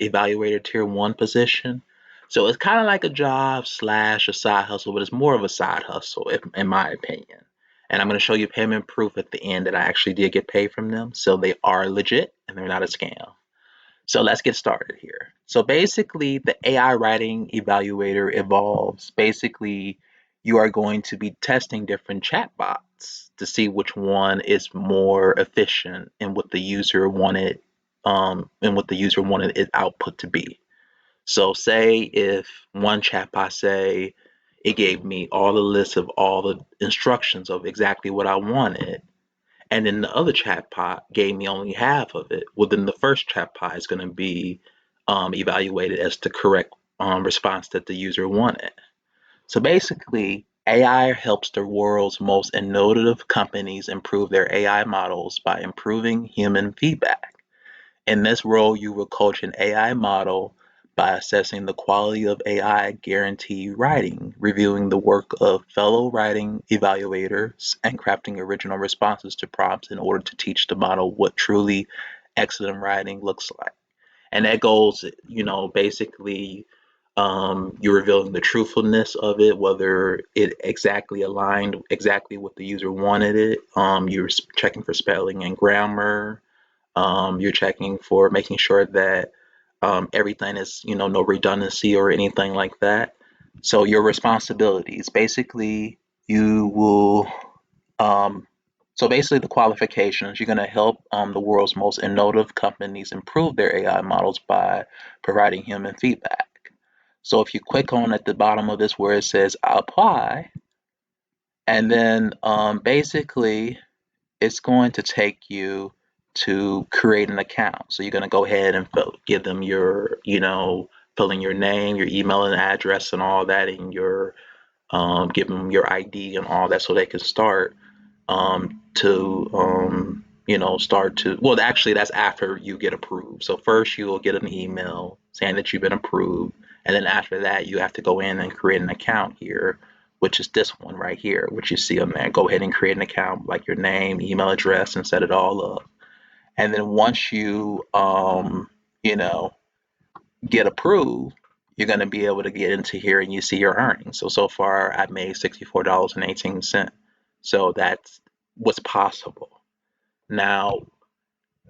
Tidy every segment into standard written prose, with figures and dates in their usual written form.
evaluator tier one position. So it's kind of like a job slash a side hustle, but it's more of a side hustle, in my opinion. And I'm going to show you payment proof at the end that I actually did get paid from them. So they are legit and they're not a scam. So let's get started here. So basically, the AI writing evaluator evolves. Basically, you are going to be testing different chatbots to see which one is more efficient and what the user wanted, and what the user wanted its output to be. So, say if one chatbot say it gave me all the lists of all the instructions of exactly what I wanted, and then the other chat pot gave me only half of it. Well, then the first chat pot is going to be evaluated as the correct response that the user wanted. So basically, AI helps the world's most innovative companies improve their AI models by improving human feedback. In this role, you will coach an AI model by assessing the quality of AI guarantee writing, reviewing the work of fellow writing evaluators, and crafting original responses to prompts in order to teach the model what truly excellent writing looks like. And that goes, basically, you're revealing the truthfulness of it, whether it exactly aligned exactly what the user wanted it. You're checking for spelling and grammar. You're checking for making sure that everything is, no redundancy or anything like that. So your responsibilities, basically, you will, um, so basically the qualifications, you're going to help the world's most innovative companies improve their AI models by providing human feedback. So if you click on at the bottom of this where it says apply, and then basically it's going to take you to create an account. So you're going to go ahead and give them your, fill in your name, your email and address and all that, and your give them your ID and all that, so they can start to start to, well, actually that's after you get approved. So first you will get an email saying that you've been approved, and then after that you have to go in and create an account here, which is this one right here, which you see on there. Go ahead and create an account, like your name, email address, and set it all up. And then once you you know get approved, you're going to be able to get into here and you see your earnings. So far I've made $64.18. So that's what's possible. Now,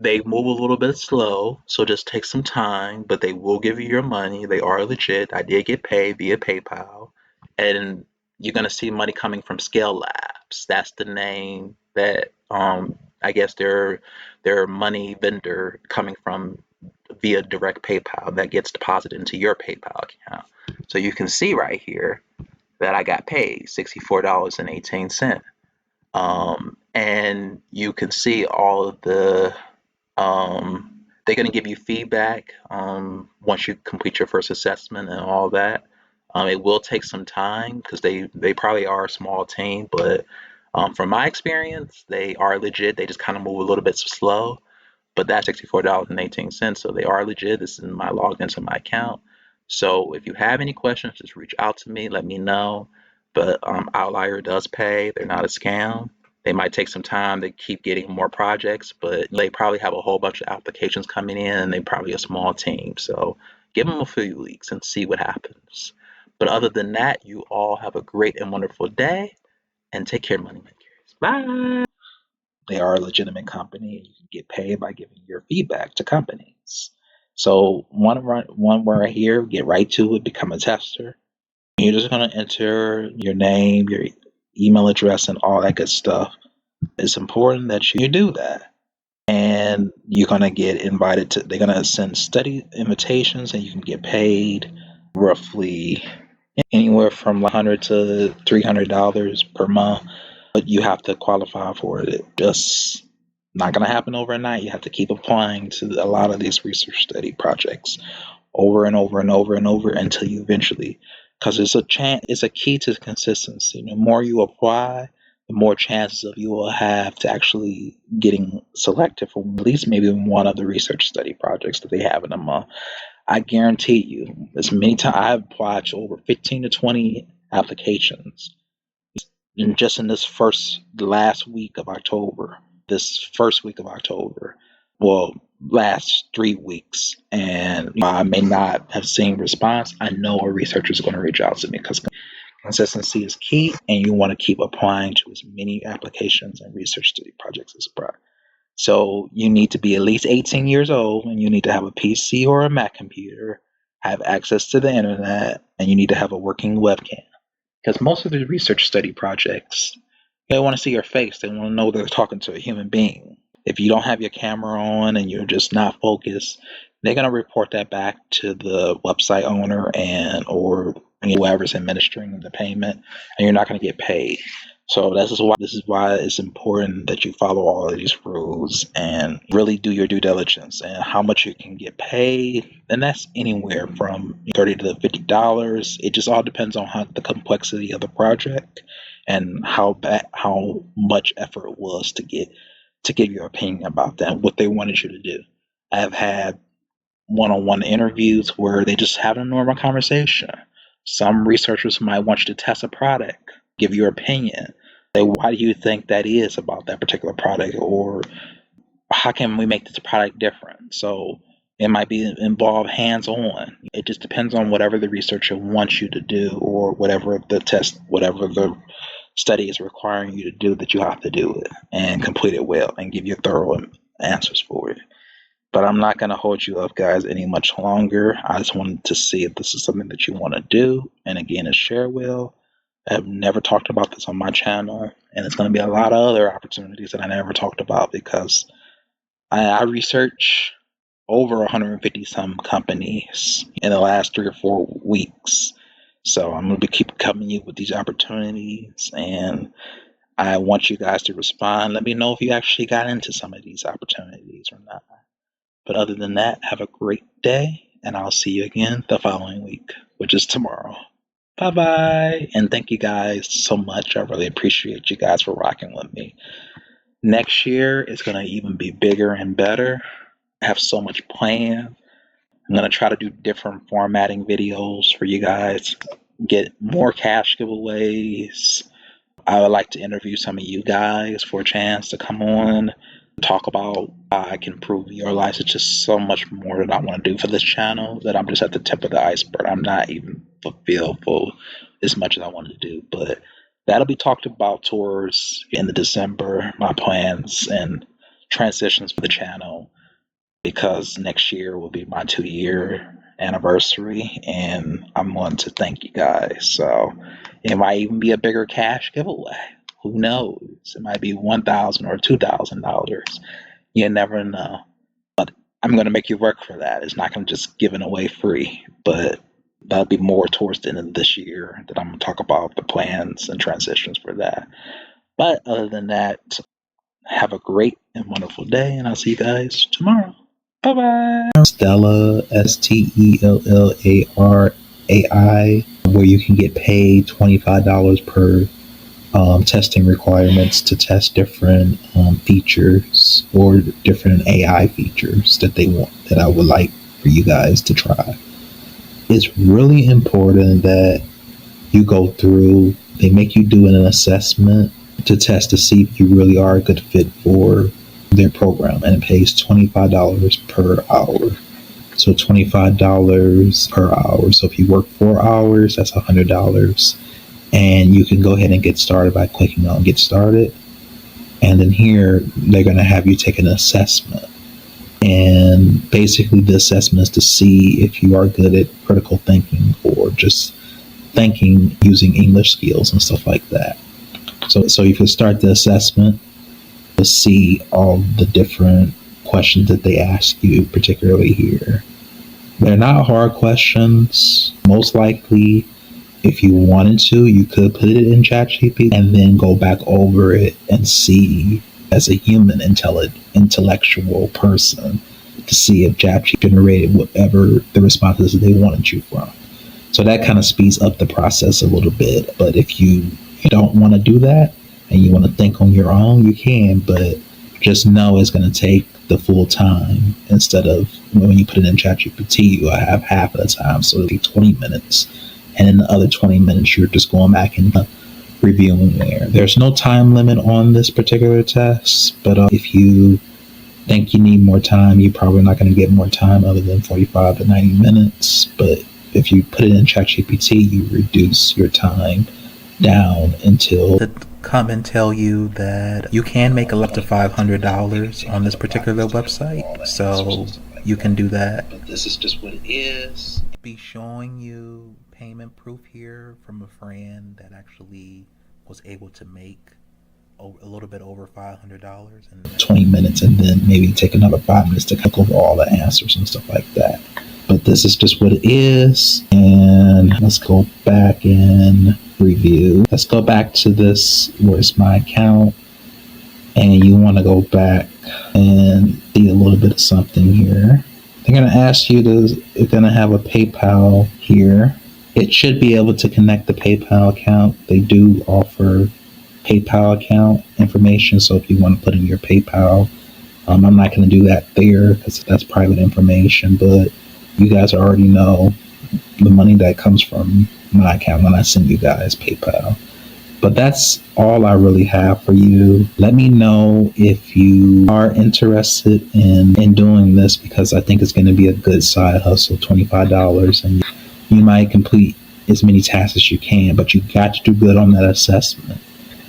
they move a little bit slow, so just take some time, but they will give you your money. They are legit. I did get paid via PayPal. And you're going to see money coming from Scale Labs. That's the name that I guess their money vendor coming from via direct PayPal that gets deposited into your PayPal account. So you can see right here that I got paid $64.18. And you can see all of they're going to give you feedback once you complete your first assessment and all that. It will take some time because they probably are a small team, but from my experience, they are legit. They just kind of move a little bit slow, but that's $64.18. So they are legit. This is my logged into my account. So if you have any questions, just reach out to me. Let me know. But Outlier does pay. They're not a scam. They might take some time to keep getting more projects, but they probably have a whole bunch of applications coming in and they're probably a small team. So give them a few weeks and see what happens. But other than that, you all have a great and wonderful day and take care, money makers. Bye. They are a legitimate company and you can get paid by giving your feedback to companies. So one right here, get right to it, become a tester. You're just gonna enter your name, your email address, and all that good stuff. It's important that you do that. And you're gonna get invited to, they're gonna send study invitations and you can get paid roughly anywhere from 100 to $300 per month. But you have to qualify for it. Just not gonna happen overnight. You have to keep applying to a lot of these research study projects over and over and over and over until you eventually, because it's a key to consistency. The more you apply, the more chances of you will have to actually getting selected for at least maybe one of the research study projects that they have in a month. I guarantee you, as many times I've applied to over 15 to 20 applications and just in this first week of October, well, last 3 weeks, and I may not have seen response, I know a researcher is going to reach out to me because consistency is key, and you want to keep applying to as many applications and research study projects as possible. So you need to be at least 18 years old, and you need to have a PC or a Mac computer, have access to the internet, and you need to have a working webcam. Because most of the research study projects, they want to see your face. They want to know they're talking to a human being. If you don't have your camera on and you're just not focused, they're going to report that back to the website owner and or whoever's administering the payment, and you're not going to get paid. So this is why it's important that you follow all of these rules and really do your due diligence and how much you can get paid. And that's anywhere from $30 to $50. It just all depends on the complexity of the project and how much effort it was to give your opinion about that, what they wanted you to do. I've had one-on-one interviews where they just have a normal conversation. Some researchers might want you to test a product, give your opinion. Say, why do you think that is about that particular product, or how can we make this product different? So it might be involve hands-on. It just depends on whatever the researcher wants you to do, or whatever the study is requiring you to do, that you have to do it and complete it well and give you thorough answers for it. But I'm not going to hold you up, guys, any much longer. I just wanted to see if this is something that you want to do. And again, it's Sharewell. I've never talked about this on my channel, and it's going to be a lot of other opportunities that I never talked about because I research over 150 some companies in the last 3 or 4 weeks. So I'm going to keep coming you with these opportunities, and I want you guys to respond. Let me know if you actually got into some of these opportunities or not. But other than that, have a great day, and I'll see you again the following week, which is tomorrow. Bye bye. And thank you guys so much. I really appreciate you guys for rocking with me. Next year is going to even be bigger and better. I have so much planned. I'm going to try to do different formatting videos for you guys, get more cash giveaways. I would like to interview some of you guys for a chance to come on, talk about how I can improve your lives. It's just so much more that I want to do for this channel that I'm just at the tip of the iceberg. I'm not even fulfilled for as much as I want to do, but that'll be talked about towards in the December, my plans and transitions for the channel, because next year will be my 2-year anniversary, and I'm wanting to thank you guys. So it might even be a bigger cash giveaway. Who knows? It might be $1,000 or $2,000. You never know. But I'm going to make you work for that. It's not going to just give it away free, but that'll be more towards the end of this year that I'm going to talk about the plans and transitions for that. But other than that, have a great and wonderful day, and I'll see you guys tomorrow. Bye bye. Stellar, STELLARAI, where you can get paid $25 per testing requirements to test different features or different AI features that they want, that I would like for you guys to try. It's really important that you go through, they make you do an assessment to test to see if you really are a good fit for their program, and it pays $25 per hour. So $25 per hour. So if you work 4 hours, that's $100. And you can go ahead and get started by clicking on Get Started. And then here, they're going to have you take an assessment. And basically, the assessment is to see if you are good at critical thinking or just thinking using English skills and stuff like that. So you can start the assessment to see all the different questions that they ask you, particularly here. They're not hard questions. Most likely, if you wanted to, you could put it in ChatGPT and then go back over it and see, as a human intellectual person, to see if ChatGPT generated whatever the responses they wanted you from. So that kind of speeds up the process a little bit. But if you don't want to do that and you want to think on your own, you can, but just know it's going to take the full time. Instead of when you put it in ChatGPT, you have half of the time, so it'll be 20 minutes. And in the other 20 minutes, you're just going back and reviewing there. There's no time limit on this particular test, but if you think you need more time, you're probably not going to get more time other than 45 to 90 minutes. But if you put it in ChatGPT, you reduce your time down until to come and tell you that you can make up to $500 on this particular website. So you can do that. But this is just what it is. Be showing you payment proof here from a friend that actually was able to make a little bit over $500 in 20 minutes, and then maybe take another 5 minutes to look over all the answers and stuff like that. But this is just what it is. And let's go back and review. Let's go back to this, where's my account, and you want to go back and see a little bit of something here. They're going to ask you to, you're going to have a PayPal here. It should be able to connect the PayPal account. They do offer PayPal account information, so if you want to put in your PayPal, I'm not going to do that there because that's private information, but you guys already know the money that comes from my account when I send you guys PayPal. But that's all I really have for you. Let me know if you are interested in doing this, because I think it's going to be a good side hustle, $25, and you might complete as many tasks as you can, but you got to do good on that assessment.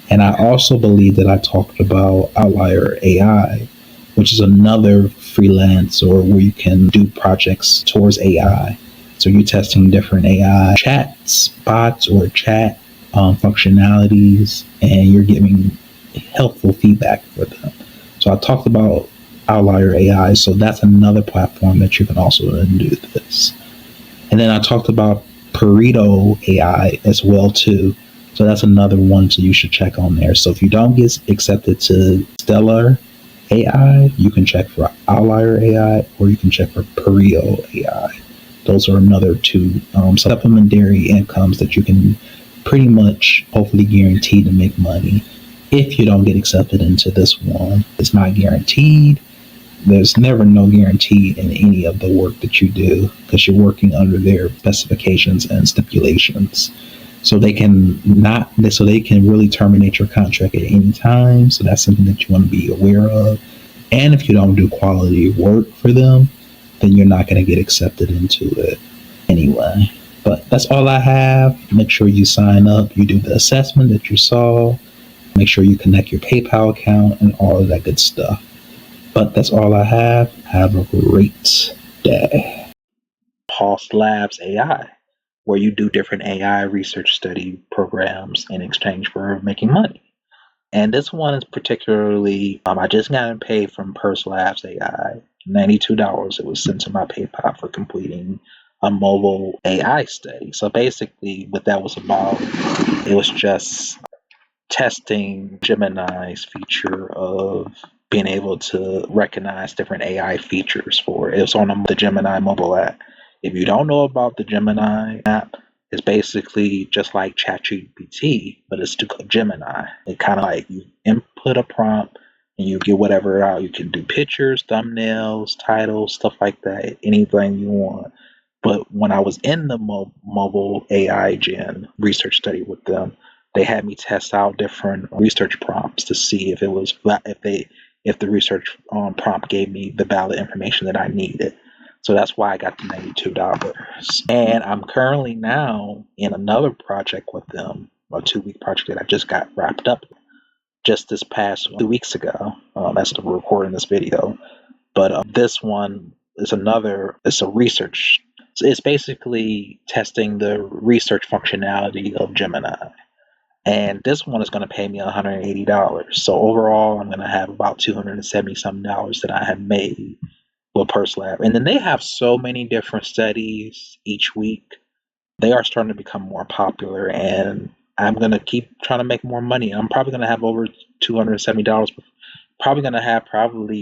And I also believe that I talked about Outlier AI, which is another freelance or where you can do projects towards AI. So you're testing different AI chats, bots, or chat functionalities, and you're giving helpful feedback for them. So I talked about Outlier AI, so that's another platform that you can also do this. And then I talked about Pareto AI as well too. So that's another one, so you should check on there. So if you don't get accepted to Stellar AI, you can check for Outlier AI, or you can check for Pareto AI. Those are another two supplementary incomes that you can pretty much hopefully guarantee to make money if you don't get accepted into this one. It's not guaranteed. There's never no guarantee in any of the work that you do, because you're working under their specifications and stipulations. So they can really terminate your contract at any time. So that's something that you want to be aware of. And if you don't do quality work for them, then you're not going to get accepted into it anyway. But that's all I have. Make sure you sign up. You do the assessment that you saw. Make sure you connect your PayPal account and all of that good stuff. But that's all I have. Have a great day. Pulse Labs AI, where you do different AI research study programs in exchange for making money. And this one is particularly, I just got paid from Pulse Labs AI, $92. It was sent to my PayPal for completing a mobile AI study. So basically, what that was about, it was just testing Gemini's feature of being able to recognize different AI features for it. It was on the Gemini mobile app. If you don't know about the Gemini app, it's basically just like ChatGPT, but it's to Gemini. It kind of like you input a prompt and you get whatever out. You can do pictures, thumbnails, titles, stuff like that, anything you want. But when I was in the mobile AI Gen research study with them, they had me test out different research prompts to see if the research prompt gave me the valid information that I needed. So that's why I got the $92. And I'm currently now in another project with them, a 2-week project that I just got wrapped up just this past 2 weeks ago, as of recording this video. But this one is it's a research. It's basically testing the research functionality of Gemini. And this one is going to pay me $180. So overall, I'm going to have about $270 something that I have made with Pulse Lab. And then they have so many different studies each week. They are starting to become more popular, and I'm going to keep trying to make more money. I'm probably going to have over $270. Probably going to have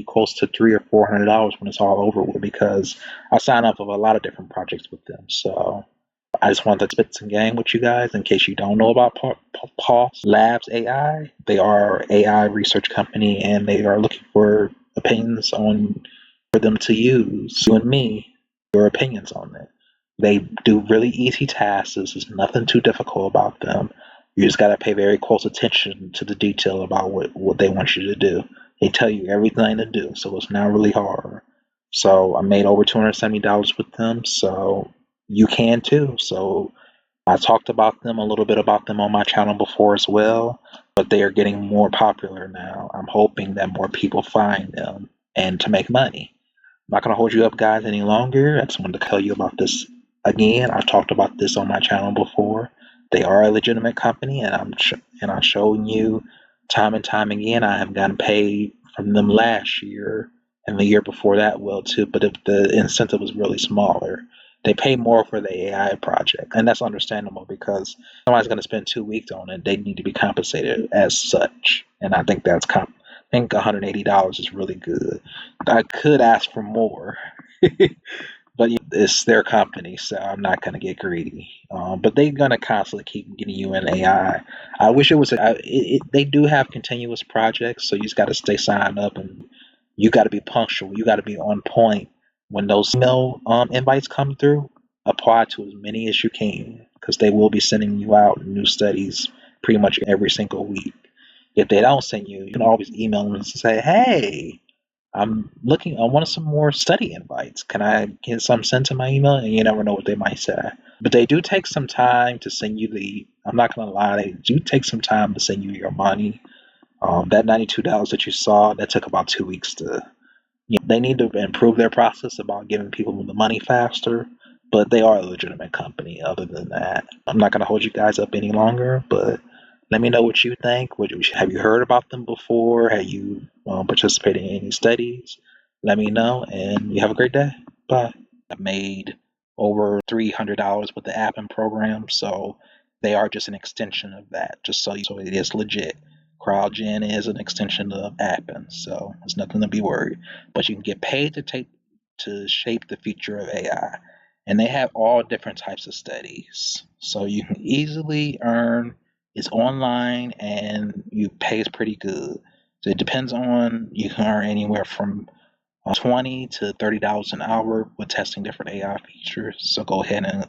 close to $300 or $400 when it's all over with, because I sign up with a lot of different projects with them. So I just wanted to spit some game with you guys in case you don't know about Pulse Labs AI. They are an AI research company, and they are looking for opinions for them to use. You and me, your opinions on it. They do really easy tasks. There's nothing too difficult about them. You just got to pay very close attention to the detail about what they want you to do. They tell you everything to do, so it's not really hard. So I made over $270 with them, so you can too. So I talked about them a little bit about them on my channel before as well, but they are getting more popular now. I'm hoping that more people find them and to make money. I'm not going to hold you up, guys, any longer. I just wanted to tell you about this again. I've talked about this on my channel before. They are a legitimate company, and I'm showing you time and time again. I have gotten paid from them last year and the year before that, well, too. But if the incentive was really smaller, they pay more for the AI project, and that's understandable because somebody's going to spend 2 weeks on it. They need to be compensated as such, and I think I think $180 is really good. I could ask for more, but it's their company, so I'm not going to get greedy. But they're going to constantly keep getting you in AI. I wish it was. They do have continuous projects, so you just got to stay signed up, and you got to be punctual. You got to be on point when those email invites come through. Apply to as many as you can, because they will be sending you out new studies pretty much every single week. If they don't send you, you can always email them and say, "Hey, I want some more study invites. Can I get some sent to my email?" And you never know what they might say. But they do take some time to send you I'm not going to lie, they do take some time to send you your money. That $92 that you saw, that took about 2 weeks to, they need to improve their process about giving people the money faster. But they are a legitimate company. Other than that, I'm not going to hold you guys up any longer, but let me know what you think. Have you heard about them before? Have you participated in any studies? Let me know, and you have a great day. Bye. I made over $300 with the app and program, so they are just an extension of that. So it is legit. CrowdGen is an extension of Appen, so there's nothing to be worried. But you can get paid to shape the future of AI, and they have all different types of studies, so you can easily earn. It's online and you pays pretty good. So it depends on, you can earn anywhere from $20 to $30 an hour with testing different AI features. So go ahead and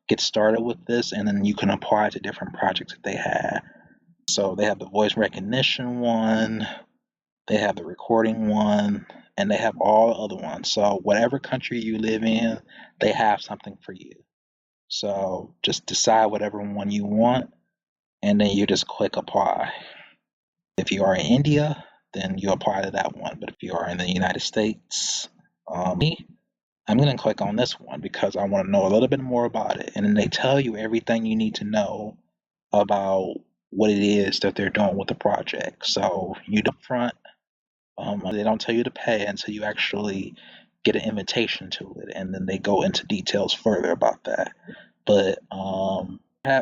get started with this, and then you can apply to different projects that they have. So they have the voice recognition one, they have the recording one, and they have all other ones. So whatever country you live in, they have something for you. So just decide whatever one you want, and then you just click apply. If you are in India, then you apply to that one. But if you are in the United States, I'm going to click on this one because I want to know a little bit more about it. And then they tell you everything you need to know about what it is that they're doing with the project. So you don't front, they don't tell you to pay until you actually get an invitation to it. And then they go into details further about that. But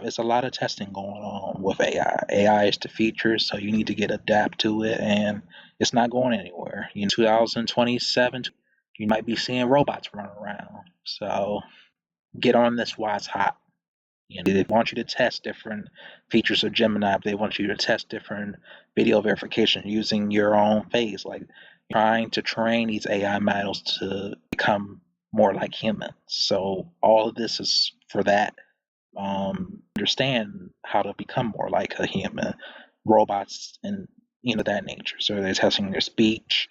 it's a lot of testing going on with AI. AI is the future, so you need to get adapt to it, and it's not going anywhere. In 2027, you might be seeing robots running around. So get on this while it's hot. They want you to test different features of Gemini. They want you to test different video verification using your own face, like trying to train these AI models to become more like humans. So all of this is for that. Understand how to become more like a human, robots, and that nature. So they're testing their speech,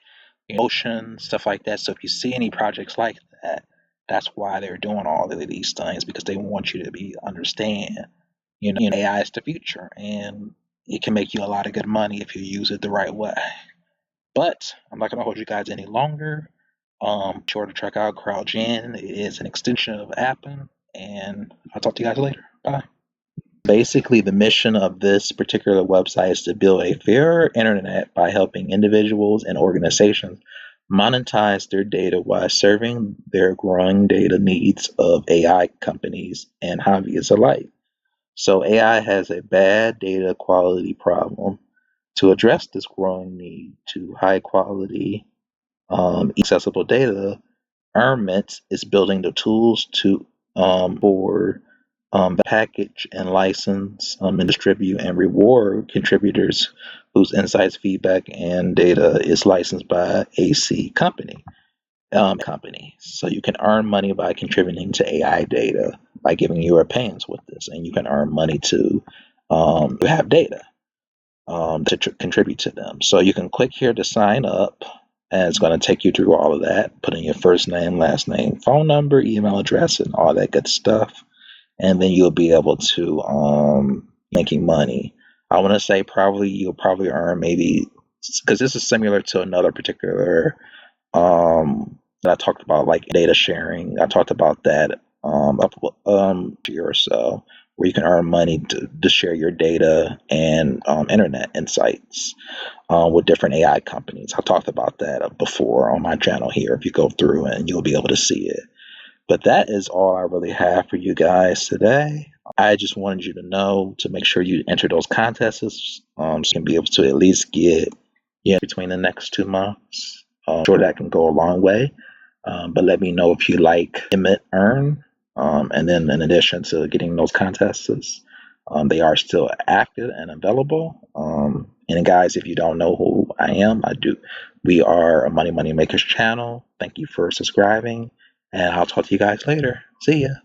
emotion, stuff like that. So if you see any projects like that, that's why they're doing all of these things, because they want you to understand. AI is the future, and it can make you a lot of good money if you use it the right way. But I'm not going to hold you guys any longer. Sure to check out CrowdGen. It is an extension of Appen, and I'll talk to you guys later. Bye. Basically, the mission of this particular website is to build a fairer internet by helping individuals and organizations monetize their data while serving their growing data needs of AI companies and hobbyists alike. So AI has a bad data quality problem. To address this growing need to high quality, accessible data, Armament is building the tools to for package and license and distribute and reward contributors whose insights, feedback, and data is licensed by AC company. So you can earn money by contributing to AI data by giving your opinions with this, and you can earn money to have data. to contribute to them. So you can click here to sign up, and it's going to take you through all of that. Put in your first name, last name, phone number, email address, and all that good stuff. And then you'll be able to making money. I want to say you'll probably earn maybe, because this is similar to another particular that I talked about, like data sharing. I talked about that a year or so, where you can earn money to share your data and internet insights with different AI companies. I talked about that before on my channel here. If you go through, and you'll be able to see it. But that is all I really have for you guys today. I just wanted you to know to make sure you enter those contests, so you can be able to at least get between the next 2 months. I'm sure that can go a long way. But let me know if you like Emmett Earn. And then in addition to getting those contests, they are still active and available. And guys, if you don't know who I am, we are a Money Makers channel. Thank you for subscribing, and I'll talk to you guys later. See ya. Bye.